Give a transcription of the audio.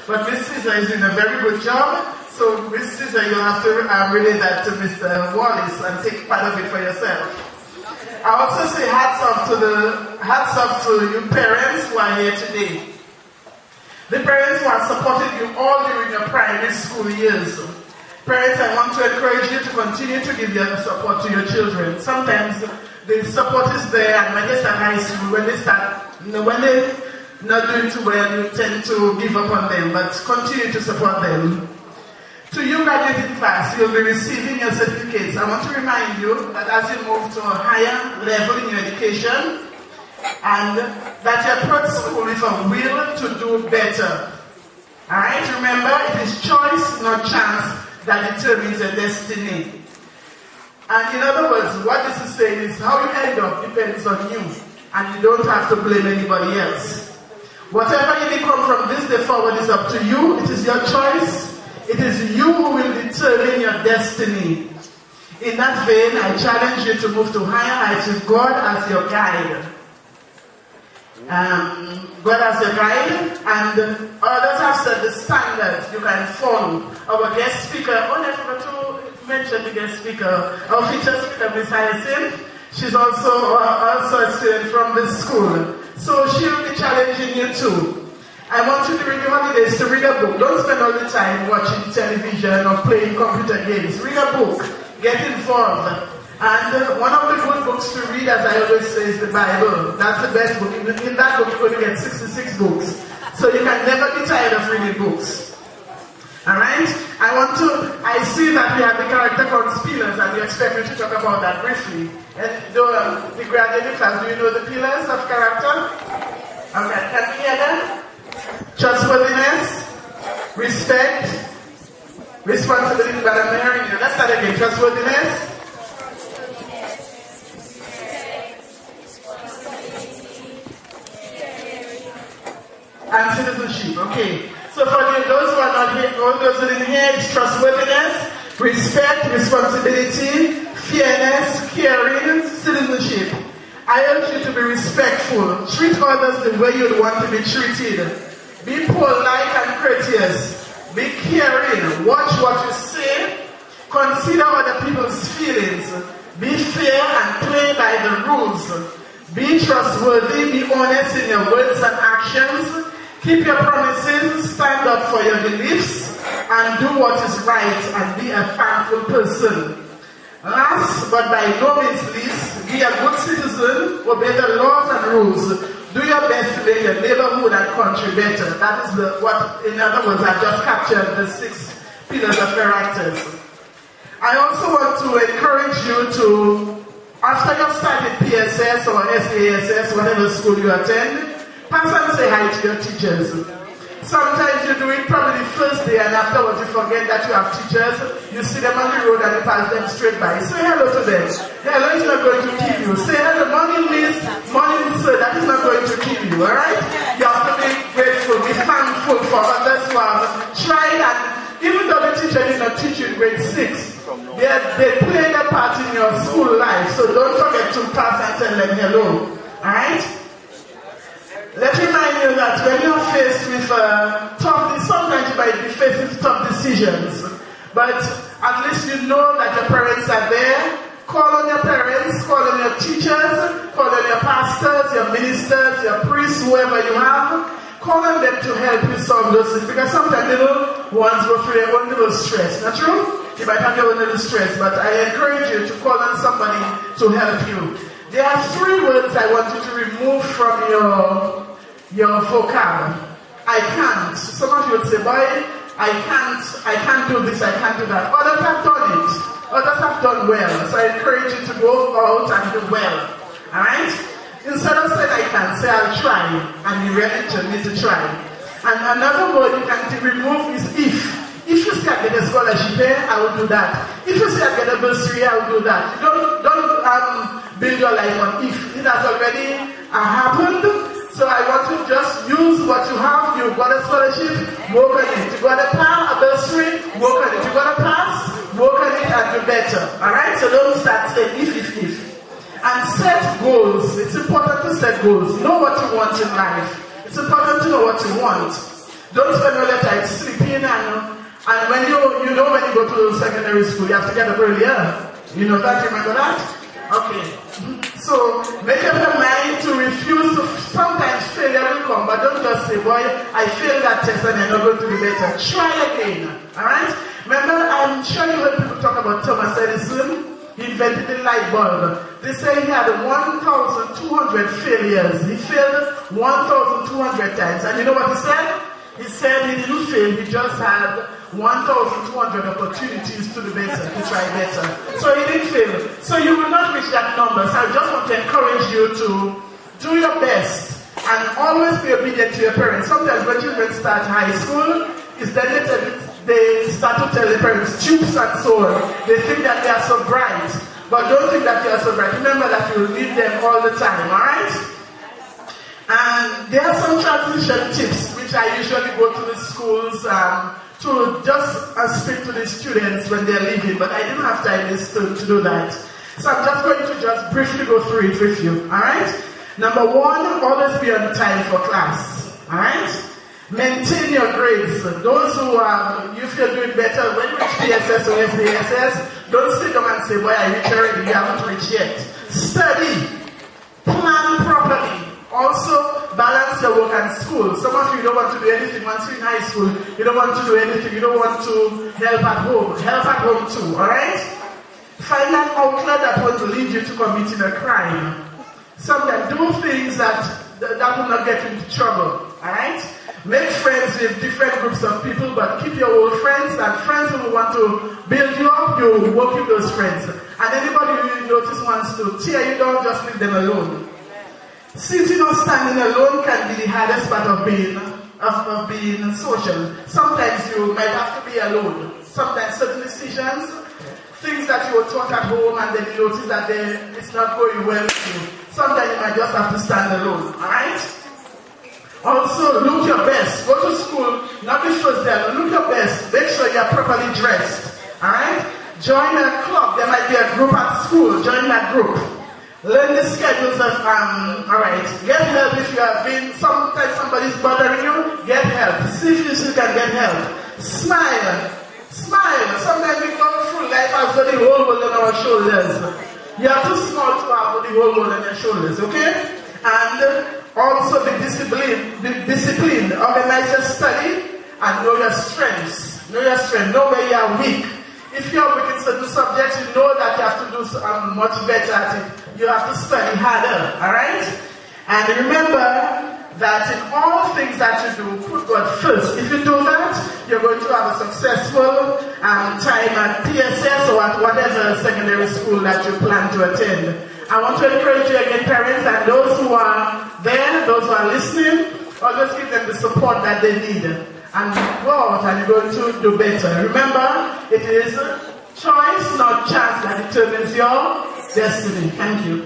but Miss Caesar is doing a very good job. So Miss Caesar, you have to relay that to Mr. Wallace and take part of it for yourself. I also say hats off to you parents who are here today. The parents who have supported you all during your primary school years. Parents, I want to encourage you to continue to give your support to your children. Sometimes the support is there, and when they start high school, when they're not doing too well, you tend to give up on them, but continue to support them. To you graduating class, you'll be receiving your certificates. I want to remind you that as you move to a higher level in your education, and that you approach school with a will to do better. Alright, remember, it is choice, not chance, that determines your destiny. And in other words, what this is saying is how you end up depends on you, and you don't have to blame anybody else. Whatever you become from this day forward is up to you. It is your choice. It is you who will determine your destiny. In that vein, I challenge you to move to higher heights with God as your guide. God as your guide, and others have set the standards you can follow. Our guest speaker, I forgot to mention the guest speaker, our featured speaker, Ms. Hyacinth. She's also a student from this school. So she will be challenging you too. I want you during your holidays to read a book. Don't spend all the time watching television or playing computer games. Read a book. Get involved. And one of the good books to read, as I always say, is the Bible. That's the best book. In that book, you're going to get 66 books. So you can never be tired of reading books. Alright? I see that we have the character called pillars, and you expect me to talk about that briefly. And the graduating class, do you know the pillars of character? Okay, can we hear them? Trustworthiness, respect, responsibility, but I'm hearing you. Let's start again. Trustworthiness, and citizenship. Okay. So for those who are not here, all those who didn't hear, it's trustworthiness, respect, responsibility, fairness, caring, citizenship. I urge you to be respectful. Treat others the way you'd want to be treated. Be polite and courteous. Be caring. Watch what you say. Consider other people's feelings. Be fair and play by the rules. Be trustworthy. Be honest in your words and actions. Keep your promises. Stand up for your beliefs. And do what is right. And be a thankful person. Last, but by no means least, be a good citizen. Obey the laws and rules. Do your best to make your neighborhood and country better. That is what, in other words, I've just captured the 6 pillars of characters. I also want to encourage you to, after you've started PSS or SASS, whatever school you attend, pass and say hi to your teachers. Sometimes you do it probably the first day, and afterwards you forget that you have teachers. You see them on the road and you pass them straight by. Say hello to them. Hello is not going to kill you. Say hello, morning miss, morning sir. That is not going to kill you, alright? You have to be grateful, be thankful for others who have tried, and even though the teacher did not teach you in grade 6, they played a part in your school life. So don't forget to pass and tell them hello, alright? Let's remind you that when you're faced with sometimes you might be faced with tough decisions, but at least you know that your parents are there. Call on your parents, call on your teachers, call on your pastors, your ministers, your priests, whoever you have. Call on them to help you solve those things, because sometimes little ones go through their own little stress. Not true? You might have your own little stress, but I encourage you to call on somebody to help you. There are 3 words I want you to remove from your vocab. I can't. Some of you would say, boy, I can't do this, I can't do that. Others have done it. Others have done well. So I encourage you to go out and do well. Alright? Instead of saying I can't, say I'll try. And you really need to try. And another word you can remove is if. If you say I get a scholarship here, I will do that. If you say I get a bursary, I will do that. Don't build your life on if. It has already happened. So I want to just use what you have. You got a scholarship, work on it. You got a bursary, work on it. You got a pass, work on it and do better. Alright? So don't start saying if. And set goals. It's important to set goals. Know what you want in life. It's important to know what you want. Don't spend all your time working, and when you know when you go to secondary school, you have to get up earlier. You know that? Remember that? Okay. So make up your mind to refuse to. Sometimes failure will come, but don't just say, boy, I failed that test and I'm not going to be better. Try again. Alright? Remember, I'm sure you heard people talk about Thomas Edison. He invented the light bulb. They say he had 1,200 failures. He failed 1,200 times. And you know what he said? He said he didn't fail, he just had 1,200 opportunities to do better, to try better. So he didn't fail. So you will not reach that number. So I just want to encourage you to do your best and always be obedient to your parents. Sometimes when children start high school, it's then they start to tell their parents tubes and so on. They think that they are so bright. But don't think that you are so bright. Remember that you will need them all the time, alright? And there are some transition tips which I usually go to the schools to just speak to the students when they're leaving, but I didn't have time to do that. So I'm just going to just briefly go through it with you, alright? Number one, always be on time for class, alright? Maintain your grades. Those who you feel doing better, when you reach PSS or SDSS, don't sit down and say, boy, I reached already, you haven't reached yet. Study. Plan properly. Also, balance your work and school. Some of you don't want to do anything once you're in high school. You don't want to do anything. You don't want to help at home. Help at home too, alright? Find an outlet that won't lead you to committing a crime. Sometimes do things that will not get you into trouble, alright? Make friends with different groups of people, but keep your old friends and friends who want to build you up, you work with those friends. And anybody who you notice wants to tear you down, just leave them alone. Sitting or standing alone can be the hardest part of being social. Sometimes you might have to be alone. Sometimes certain decisions, things that you were taught at home and then you notice that it's not going well with you. Sometimes you might just have to stand alone, alright? Also, look your best. Go to school, not be first there, but look your best. Make sure you're properly dressed, alright? Join a club. There might be a group at school. Join that group. Learn the schedules of, alright, get help if you have been, sometimes somebody's bothering you, get help. See if you can get help. Smile. Smile. Sometimes we go through life as though the whole world on our shoulders. You are too small to have the whole world on your shoulders, okay? And also be disciplined. Organize your study and know your strengths. Know your strength. Know where you are weak. If you are weak in certain subjects, you know that you have to do much better at it. You have to study harder, alright? And remember that in all things that you do, put God first. If you do that, you're going to have a successful time at PSS or at whatever secondary school that you plan to attend. I want to encourage you again, parents, and those who are there, those who are listening, always give them the support that they need. And go out and you're going to do better. Remember, it is choice, not chance, that determines your destiny. Thank you.